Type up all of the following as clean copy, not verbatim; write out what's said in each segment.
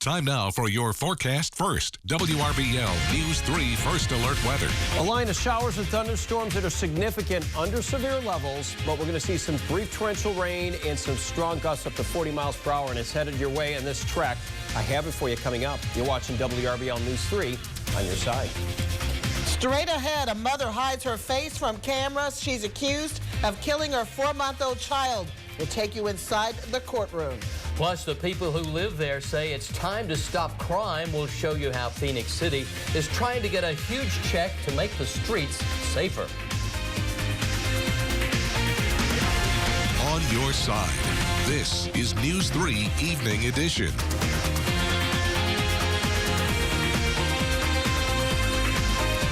Time now for your forecast first. WRBL News 3 First Alert Weather. A line of showers and thunderstorms that are significant under severe levels, but we're going to see some brief torrential rain and some strong gusts up to 40 miles per hour, and it's headed your way on this trek. I have it for you coming up. You're watching WRBL News 3 on your side. Straight ahead, a mother hides her face from cameras. She's accused of killing her 4-month-old child. We'll take you inside the courtroom. Plus, the people who live there say it's time to stop crime. We'll show you how Phoenix City is trying to get a huge check to make the streets safer. On your side, this is News 3 Evening Edition.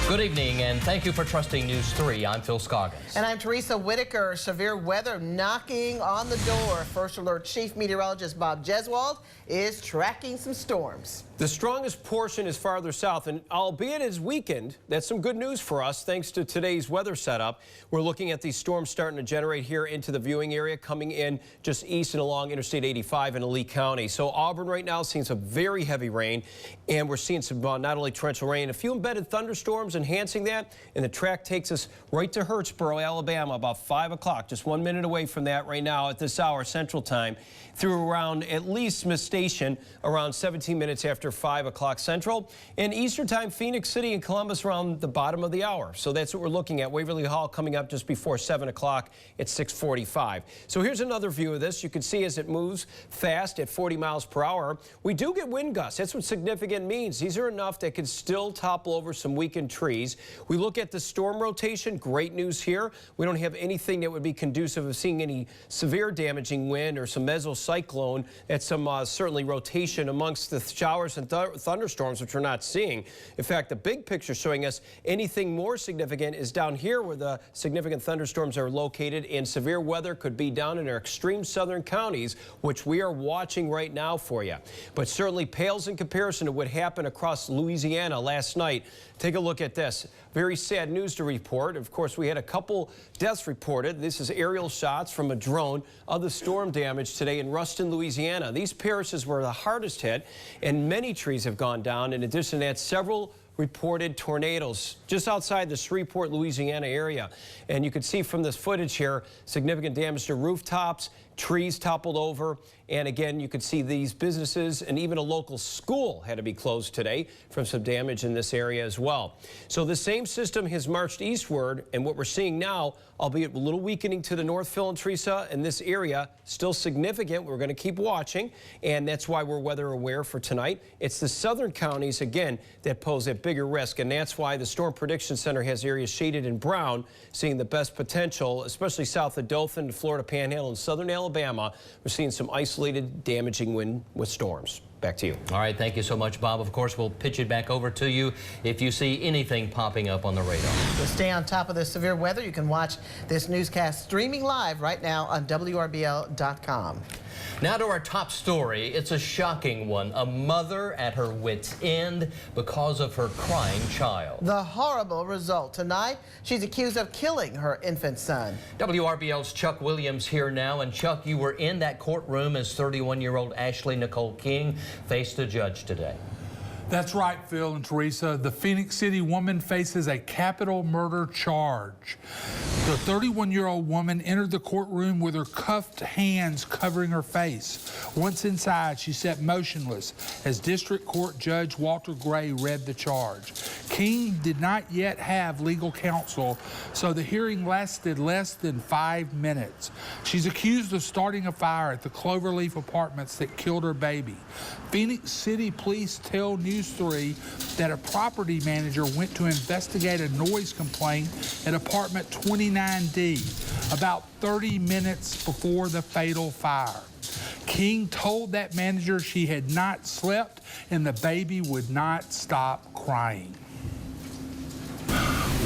Good evening, and thank you for trusting News 3. I'm Phil Scoggins. And I'm Teresa Whitaker. Severe weather knocking on the door. First Alert Chief Meteorologist Bob Jeswald is tracking some storms. The strongest portion is farther south, and albeit it's weakened, that's some good news for us thanks to today's weather setup. We're looking at these storms starting to generate here into the viewing area, coming in just east and along Interstate 85 in Lee County. So Auburn right now seeing some very heavy rain, and we're seeing some not only torrential rain, a few embedded thunderstorms enhancing that, and the track takes us right to Hurtsboro, Alabama, about 5 o'clock, just 1 minute away from that right now at this hour Central Time, through around at least Smith Station around 17 minutes after 5 o'clock Central, and Eastern Time Phoenix City and Columbus around the bottom of the hour. So that's what we're looking at. Waverly Hall coming up just before 7 o'clock at 6:45. So here's another view of this. You can see as it moves fast at 40 miles per hour, we do get wind gusts. That's what significant means. These are enough that could still topple over some weakened trees. We look at the storm rotation. Great news here. We don't have anything that would be conducive of seeing any severe damaging wind or some mesocyclone. That's some certainly rotation amongst the showers and thunderstorms, which we're not seeing. In fact, the big picture showing us anything more significant is down here where the significant thunderstorms are located, and severe weather could be down in our extreme southern counties, which we are watching right now for you. But certainly pales in comparison to what happened across Louisiana last night. Take a look at this. Very sad news to report. Of course, we had a couple deaths reported. This is aerial shots from a drone of the storm damage today in Ruston, Louisiana. These parishes were the hardest hit, and many trees have gone down. In addition to that, several reported tornadoes just outside the Shreveport, Louisiana area. And you can see from this footage here, significant damage to rooftops, trees toppled over, and again, you could see these businesses and even a local school had to be closed today from some damage in this area as well. So the same system has marched eastward, and what we're seeing now, albeit a little weakening to the north, Phil and Teresa, in this area, still significant. We're going to keep watching, and that's why we're weather aware for tonight. It's the southern counties, again, that pose a bigger risk, and that's why the Storm Prediction Center has areas shaded in brown, seeing the best potential, especially south of Dothan, the Florida Panhandle, and southern Alabama. We're seeing some isolated, damaging wind with storms. Back to you. All right, thank you so much, Bob. Of course, we'll pitch it back over to you if you see anything popping up on the radar. To stay on top of the severe weather, you can watch this newscast streaming live right now on WRBL.com. Now to our top story. It's a shocking one. A mother at her wit's end because of her crying child. The horrible result. Tonight, she's accused of killing her infant son. WRBL's Chuck Williams here now. And Chuck, you were in that courtroom as 31-year-old Ashley Nicole King faced a judge today. That's right, Phil and Teresa. The Phoenix City woman faces a capital murder charge. The 31-year-old woman entered the courtroom with her cuffed hands covering her face. Once inside, she sat motionless as District Court Judge Walter Gray read the charge. King did not yet have legal counsel, so the hearing lasted less than 5 minutes. She's accused of starting a fire at the Cloverleaf Apartments that killed her baby. Phoenix City Police tell News 3 that a property manager went to investigate a noise complaint at apartment 29D about 30 minutes before the fatal fire. King told that manager she had not slept and the baby would not stop crying.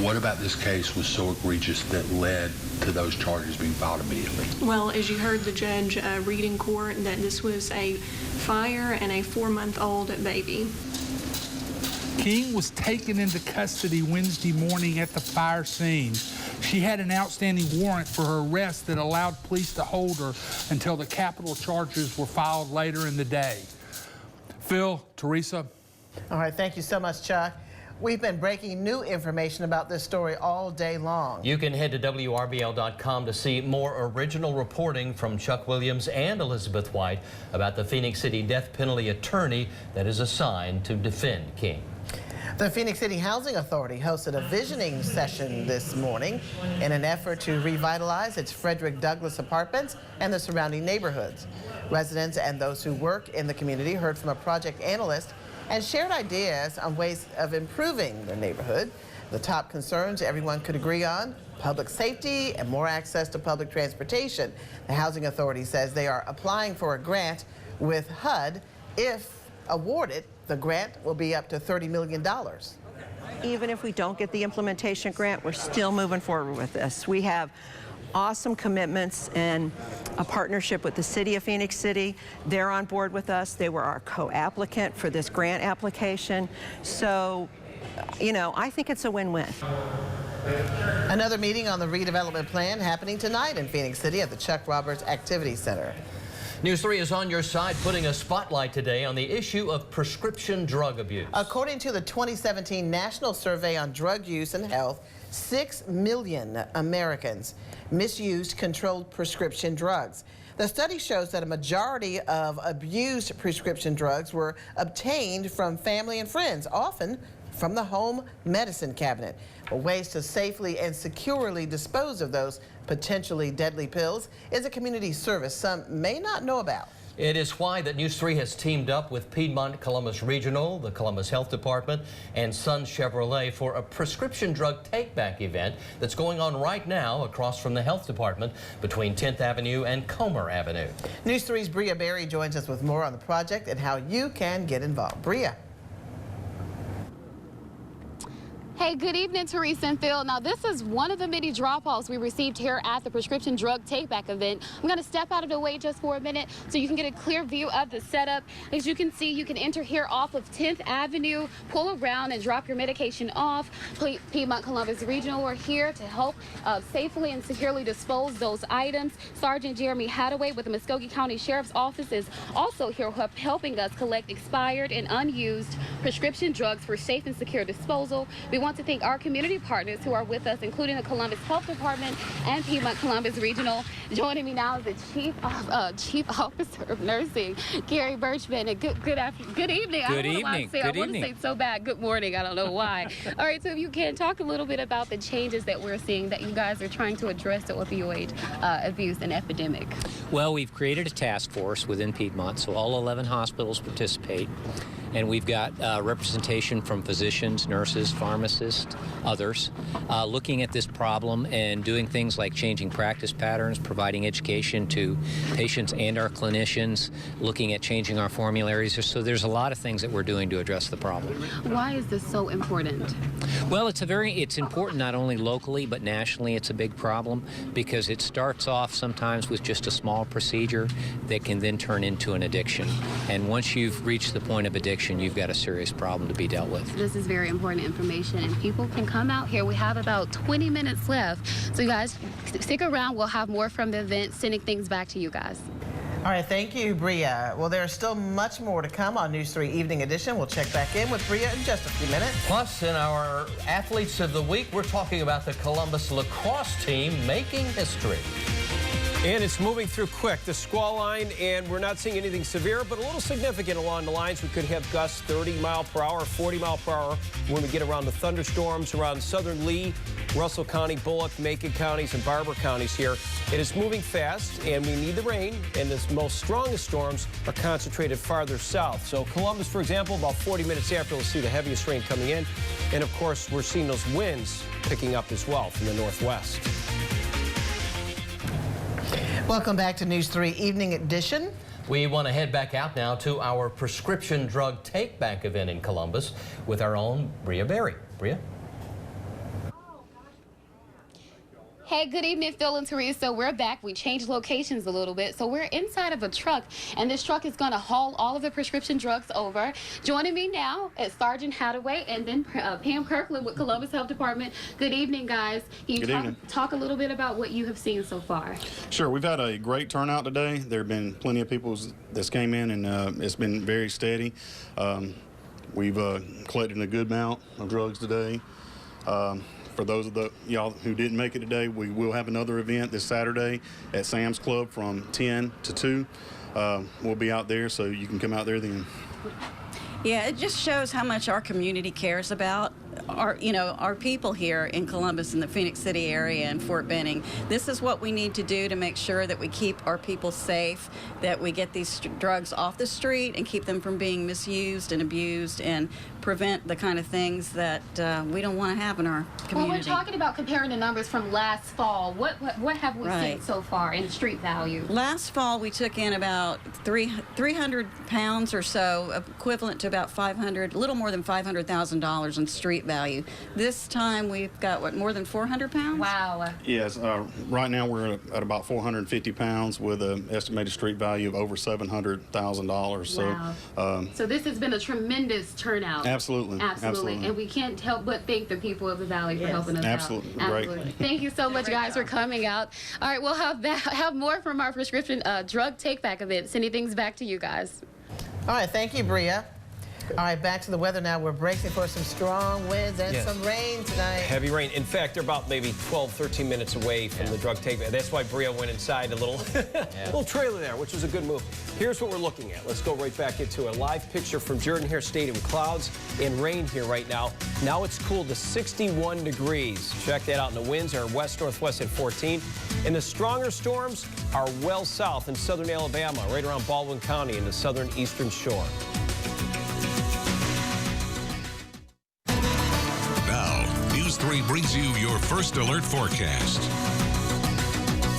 What about this case was so egregious that led to those charges being filed immediately? Well, as you heard the judge read in court, that this was a fire and a 4-month-old baby. King was taken into custody Wednesday morning at the fire scene. She had an outstanding warrant for her arrest that allowed police to hold her until the capital charges were filed later in the day. Phil, Teresa. All right, thank you so much, Chuck. We've been breaking new information about this story all day long. You can head to WRBL.com to see more original reporting from Chuck Williams and Elizabeth White about the Phoenix City death penalty attorney that is assigned to defend King. The Phoenix City Housing Authority hosted a visioning session this morning in an effort to revitalize its Frederick Douglass apartments and the surrounding neighborhoods. Residents and those who work in the community heard from a project analyst and shared ideas on ways of improving their neighborhood. The top concerns everyone could agree on: public safety and more access to public transportation. The Housing Authority says they are applying for a grant with HUD. If awarded, the grant will be up to $30 million. Even if we don't get the implementation grant, we're still moving forward with this. We have awesome commitments and a partnership with the City of Phoenix City. They're on board with us. They were our co-applicant for this grant application. So, you know, I think it's a win-win. Another meeting on the redevelopment plan happening tonight in Phoenix City at the Chuck Roberts Activity Center. News 3 is on your side, putting a spotlight today on the issue of prescription drug abuse. According to the 2017 National Survey on Drug Use and Health, 6 million Americans misused controlled prescription drugs. The study shows that a majority of abused prescription drugs were obtained from family and friends, often from the home medicine cabinet. Ways to safely and securely dispose of those potentially deadly pills is a community service some may not know about. It is why that News 3 has teamed up with Piedmont Columbus Regional, the Columbus Health Department, and Sun Chevrolet for a prescription drug take-back event that's going on right now across from the Health Department between 10th Avenue and Comer Avenue. News 3's Bria Berry joins us with more on the project and how you can get involved. Bria. Hey, good evening, Teresa and Phil. Now, this is one of the many drop-offs we received here at the prescription drug take-back event. I'm going to step out of the way just for a minute so you can get a clear view of the setup. As you can see, you can enter here off of 10th Avenue, pull around and drop your medication off. Piedmont Columbus Regional are here to help safely and securely dispose those items. Sergeant Jeremy Hadaway with the Muskogee County Sheriff's Office is also here helping us collect expired and unused prescription drugs for safe and secure disposal. We want to thank our community partners who are with us, including the Columbus Health Department and Piedmont Columbus Regional. Joining me now is the Chief Officer of Nursing, Gary Birchman. And good evening. Good evening. I want to say so bad good morning. I don't know why. All right, so if you can talk a little bit about the changes that we're seeing that you guys are trying to address the opioid abuse and epidemic. Well, we've created a task force within Piedmont, so all 11 hospitals participate. And we've got representation from physicians, nurses, pharmacists, others, looking at this problem and doing things like changing practice patterns, providing education to patients and our clinicians, looking at changing our formularies. So there's a lot of things that we're doing to address the problem. Why is this so important? Well, it's important not only locally, but nationally. It's a big problem because it starts off sometimes with just a small procedure that can then turn into an addiction. And once you've reached the point of addiction, you've got a serious problem to be dealt with. This is very important information, and people can come out here. We have about 20 minutes left, so you guys stick around. We'll have more from the event, sending things back to you guys. All right, thank you, Bria. Well, there's still much more to come on News 3 Evening Edition. We'll check back in with Bria in just a few minutes. Plus, in our Athletes of the Week, we're talking about the Columbus lacrosse team making history. And it's moving through quick, the squall line, and we're not seeing anything severe, but a little significant along the lines. We could have gusts 30 mile per hour, 40 mile per hour when we get around the thunderstorms around southern Lee, Russell County, Bullock, Macon counties, and Barber counties here. It is moving fast, and we need the rain, and the most strongest storms are concentrated farther south. So Columbus, for example, about 40 minutes after, we'll see the heaviest rain coming in. And, of course, we're seeing those winds picking up as well from the northwest. Welcome back to News 3 Evening Edition. We want to head back out now to our prescription drug take-back event in Columbus with our own Bria Berry. Bria? Hey, good evening, Phil and Teresa. We're back. We changed locations a little bit. So we're inside of a truck, and this truck is going to haul all of the prescription drugs over. Joining me now is Sergeant Hadaway and then Pam Kirkland with Columbus Health Department. Good evening, guys. Can you talk a little bit about what you have seen so far? Sure. We've had a great turnout today. There have been plenty of people that's came in, and it's been very steady. We've collected a good amount of drugs today. For those of y'all who didn't make it today, we will have another event this Saturday at Sam's Club from 10 to 2. We'll be out there, so you can come out there then. Yeah, it just shows how much our community cares about our people here in Columbus and the Phoenix City area and Fort Benning. This is what we need to do to make sure that we keep our people safe, that we get these drugs off the street and keep them from being misused and abused, and prevent the kind of things that we don't want to have in our community. Well, we're talking about comparing the numbers from last fall. What have we seen so far in street value? Last fall, we took in about 300 pounds or so, equivalent to about a little more than $500,000 in street value. This time, we've got, what, more than 400 pounds? Wow. Yes, right now we're at about 450 pounds with an estimated street value of over $700,000. Wow. So this has been a tremendous turnout. Absolutely. And we can't help but thank the people of the Valley for helping us out. Absolutely. Great. Thank you so much, guys, for coming out. All right, we'll have more from our prescription drug take-back event. Sending things back to you guys. All right, thank you, Bria. All right, back to the weather now. We're bracing for some strong winds and some rain tonight. Heavy rain. In fact, they're about maybe 12, 13 minutes away from the drug take. That's why Bria went inside a little, little trailer there, which was a good move. Here's what we're looking at. Let's go right back into a live picture from Jordan Hare Stadium. Clouds and rain here right now. Now it's cooled to 61 degrees. Check that out. And the winds are west-northwest at 14. And the stronger storms are well south in southern Alabama, right around Baldwin County in the southern eastern shore. News 3 brings you your first alert forecast.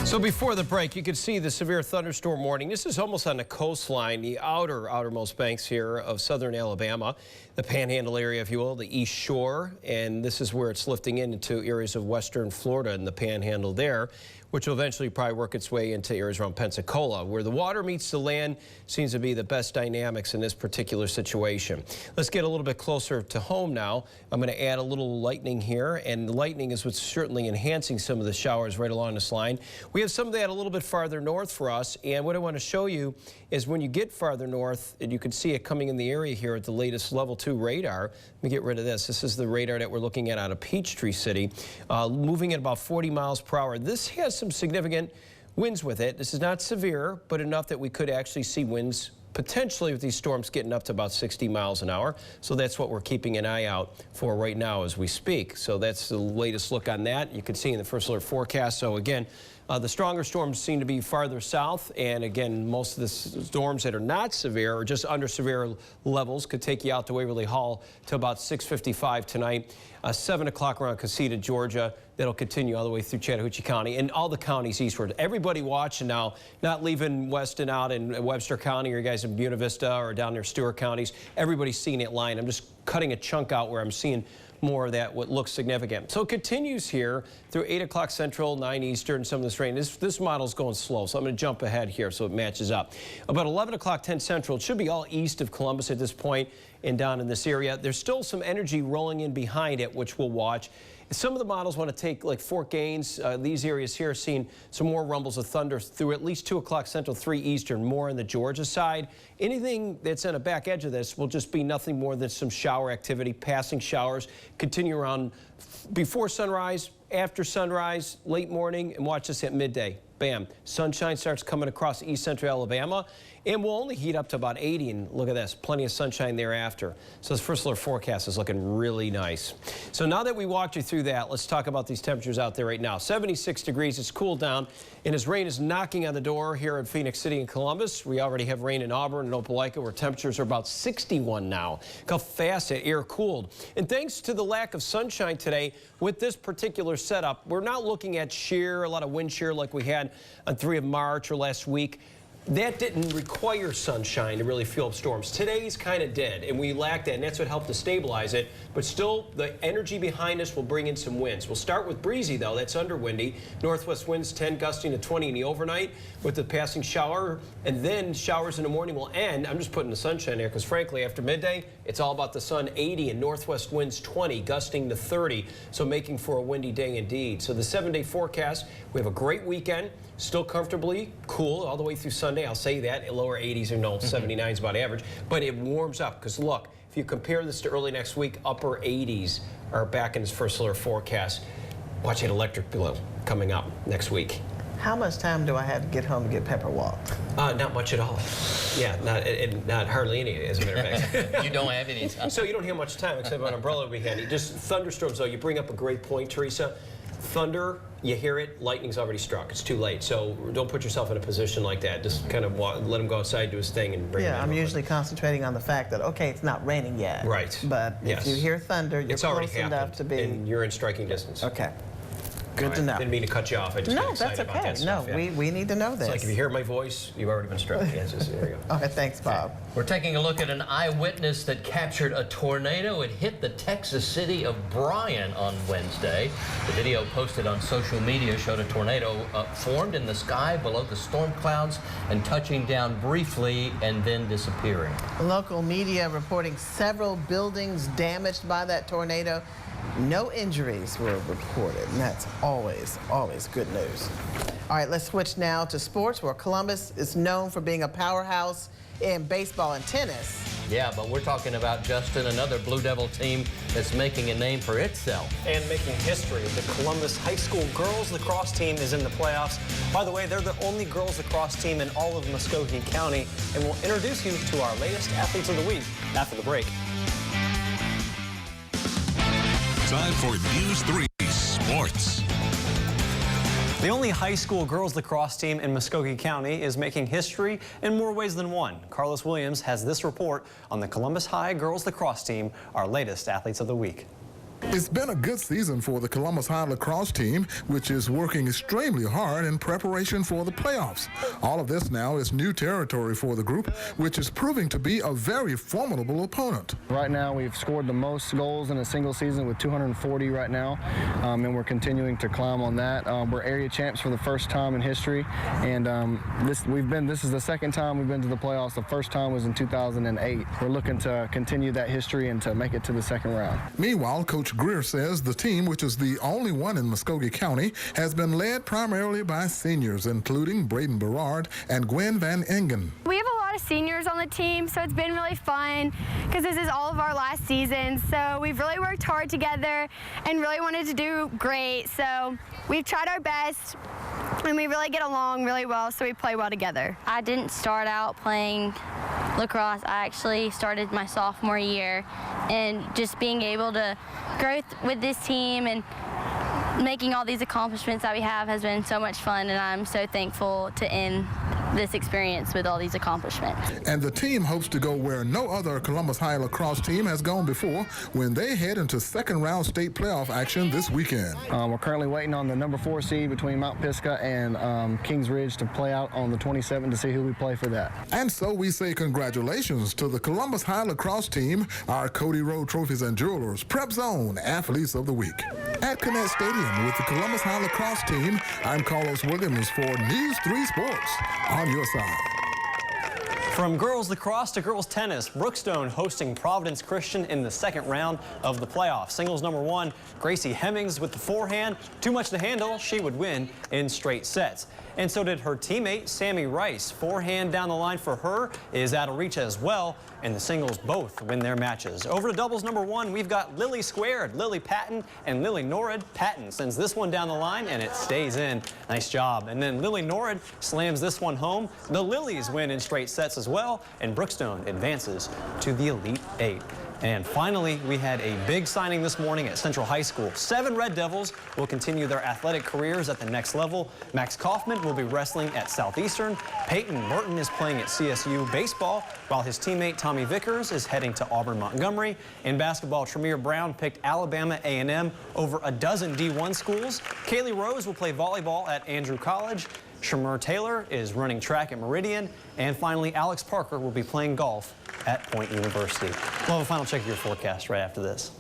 So before the break, you could see the severe thunderstorm warning. This is almost on the coastline, the outermost banks here of southern Alabama, the Panhandle area, if you will, the East Shore, and this is where it's lifting into areas of western Florida and the Panhandle there, which will eventually probably work its way into areas around Pensacola. Where the water meets the land seems to be the best dynamics in this particular situation. Let's get a little bit closer to home now. I'm going to add a little lightning here, and the lightning is what's certainly enhancing some of the showers right along this line. We have some of that a little bit farther north for us, and what I want to show you is when you get farther north, and you can see it coming in the area here at the latest level 2 radar. Let me get rid of this. This is the radar that we're looking at out of Peachtree City, moving at about 40 miles per hour. This has some significant winds with it. This is not severe, but enough that we could actually see winds potentially with these storms getting up to about 60 miles an hour. So that's what we're keeping an eye out for right now as we speak. So that's the latest look on that. You can see in the first alert forecast. So again, the stronger storms seem to be farther south, and again, most of the storms that are not severe or just under severe levels could take you out to Waverly Hall to about 6:55 tonight. 7 o'clock around Casita, Georgia. That'll continue all the way through Chattahoochee County and all the counties eastward. Everybody watching now, not leaving Weston out in Webster County or you guys in Buena Vista or down near Stewart counties. Everybody's seeing it line. I'm just cutting a chunk out where I'm seeing more of that, what looks significant. So it continues here through 8 o'clock Central, 9 Eastern, some of this rain. This model's going slow, so I'm going to jump ahead here so it matches up. About 11 o'clock, 10 Central, it should be all east of Columbus at this point and down in this area. There's still some energy rolling in behind it, which we'll watch. Some of the models want to take like Fort Gaines, these areas here, seeing some more rumbles of thunder through at least 2 o'clock Central, 3 Eastern, more on the Georgia side. Anything that's on the back edge of this will just be nothing more than some shower activity, passing showers, continue around before sunrise, after sunrise, late morning, and watch this at midday. Bam, sunshine starts coming across east central Alabama, and we'll only heat up to about 80, and look at this, plenty of sunshine thereafter. So this first alert forecast is looking really nice. So now that we walked you through that, let's talk about these temperatures out there right now. 76 degrees, it's cooled down, and as rain is knocking on the door here in Phoenix City and Columbus, we already have rain in Auburn and Opelika where temperatures are about 61 now. Look how fast that air cooled. And thanks to the lack of sunshine today, with this particular setup, we're not looking at shear, a lot of wind shear like we had on 3 of March or last week. that didn't require sunshine to really fuel up storms. Today's kind of dead, and we lacked that, and that's what helped to stabilize it. But still, the energy behind us will bring in some winds. We'll start with breezy, though. That's underwindy. Northwest winds 10 gusting to 20 in the overnight with the passing shower, and then showers in the morning will end. I'm just putting the sunshine there because, frankly, after midday, it's all about the sun. 80 and northwest winds 20, gusting to 30, so making for a windy day indeed. So the 7-day forecast, we have a great weekend. Still comfortably cool all the way through Sunday. I'll say that. Lower 80s or no, 79 is about average. But it warms up because, look, if you compare this to early next week, upper 80s are back in this first solar forecast. Watch that electric bill coming up next week. How much time do I have to get home to get pepper walked? Not much at all. Yeah, not hardly any, as a matter of fact. You don't have any time. So you don't have much time, except an umbrella would be handy. Just thunderstorms, though. You bring up a great point, Teresa. Thunder, you hear it, lightning's already struck. It's too late. So don't put yourself in a position like that. Just kind of let him go outside, do his thing, and bring him in. Yeah, I'm usually concentrating on the fact that, okay, it's not raining yet. Right. But if you hear thunder, you're close enough to be. And you're in striking distance. Okay. Good to know. Didn't mean to cut you off. I just got excited about that stuff. No, we need to know this. It's like if you hear my voice, you've already been struck. Yes, there you go. Okay, thanks, Bob. We're taking a look at an eyewitness that captured a tornado. It hit the Texas city of Bryan on Wednesday. The video posted on social media showed a tornado formed in the sky below the storm clouds and touching down briefly and then disappearing. Local media reporting several buildings damaged by that tornado. No injuries were reported, and that's always good news. All right, let's switch now to sports, where Columbus is known for being a powerhouse in baseball and tennis. Yeah, but we're talking about, Justin, another Blue Devil team that's making a name for itself. And making history. The Columbus High School girls lacrosse team is in the playoffs. By the way, they're the only girls lacrosse team in all of Muskogee County, and we'll introduce you to our latest athletes of the week after the break. Time for News 3 Sports. The only high school girls lacrosse team in Muskogee County is making history in more ways than one. Carlos Williams has this report on the Columbus High girls lacrosse team, our latest athletes of the week. It's been a good season for the Columbus High lacrosse team, which is working extremely hard in preparation for the playoffs. All of this now is new territory for the group, which is proving to be a very formidable opponent. Right now, we've scored the most goals in a single season with 240 right now, and we're continuing to climb on that. We're area champs for the first time in history, and this is the second time we've been to the playoffs. The first time was in 2008. We're looking to continue that history and to make it to the second round. Meanwhile, Coach Greer says the team, which is the only one in Muskogee County, has been led primarily by seniors, including Braden Berard and Gwen Van Engen. We have a lot of seniors on the team, so it's been really fun because this is all of our last season. So we've really worked hard together and really wanted to do great. So we've tried our best and we really get along really well, so we play well together. I didn't start out playing lacrosse. I actually started my sophomore year, and just being able to grow with this team and making all these accomplishments that we have has been so much fun, and I'm so thankful to end this experience with all these accomplishments. And the team hopes to go where no other Columbus High lacrosse team has gone before when they head into second round state playoff action this weekend. We're currently waiting on the number 4 seed between Mount Pisgah and Kings Ridge to play out on the 27th to see who we play for that. And so we say congratulations to the Columbus High lacrosse team, our Cody Road Trophies and Jewelers Prep Zone Athletes of the Week. At Connect Stadium with the Columbus High lacrosse team, I'm Carlos Williams for News 3 Sports. On your side. From girls lacrosse to girls tennis, Brookstone hosting Providence Christian in the second round of the playoffs. Singles number 1, Gracie Hemmings with the forehand. Too much to handle, she would win in straight sets. And so did her teammate, Sammy Rice. Forehand down the line for her is out of reach as well, and the singles both win their matches. Over to doubles number 1, we've got Lily Squared, Lily Patton, and Lily Norrid. Patton sends this one down the line, and it stays in. Nice job. And then Lily Norrid slams this one home. The Lilies win in straight sets as well, and Brookstone advances to the Elite 8. And finally, we had a big signing this morning at Central High School. 7 Red Devils will continue their athletic careers at the next level. Max Kaufman will be wrestling at Southeastern. Peyton Merton is playing at CSU baseball, while his teammate Tommy Vickers is heading to Auburn Montgomery. In basketball, Tremere Brown picked Alabama A&M over a dozen D1 schools. Kaylee Rose will play volleyball at Andrew College. Shamir Taylor is running track at Meridian. And finally, Alex Parker will be playing golf at Point University. We'll have a final check of your forecast right after this.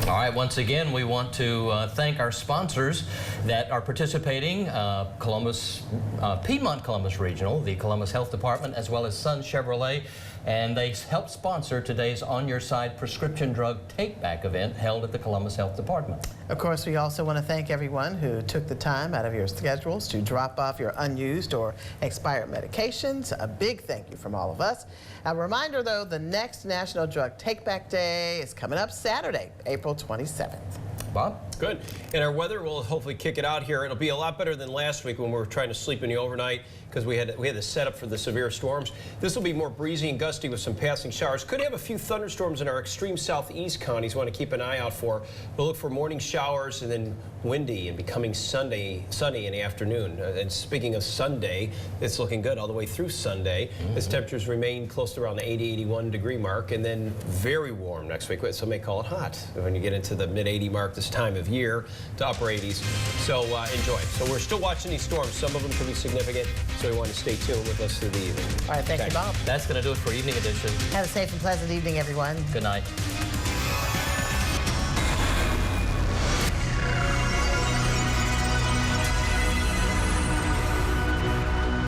All right, once again, we want to thank our sponsors that are participating, Piedmont Columbus Regional, the Columbus Health Department, as well as Sun Chevrolet, and they helped sponsor today's On Your Side prescription drug take-back event held at the Columbus Health Department. Of course, we also want to thank everyone who took the time out of your schedules to drop off your unused or expired medications. A big thank you from all of us. A reminder, though, the next National Drug Take-Back Day is coming up Saturday, April 27th. Bob? Good. And our weather will hopefully kick it out here. It'll be a lot better than last week when we were trying to sleep in the overnight because we had the setup for the severe storms. This will be more breezy and gusty with some passing showers. Could have a few thunderstorms in our extreme southeast counties. Want to keep an eye out for. We'll look for morning showers and then windy and becoming sunny in the afternoon. And speaking of Sunday, it's looking good all the way through Sunday. As temperatures remain close to around the 80-81 degree mark, and then very warm next week. Some may call it hot when you get into the mid-80 mark this time of year to upper 80s. So enjoy. So we're still watching these storms. Some of them could be significant, so we want to stay tuned with us through the evening. All right, thank you, Bob. That's going to do it for Evening Edition. Have a safe and pleasant evening, everyone. Good night.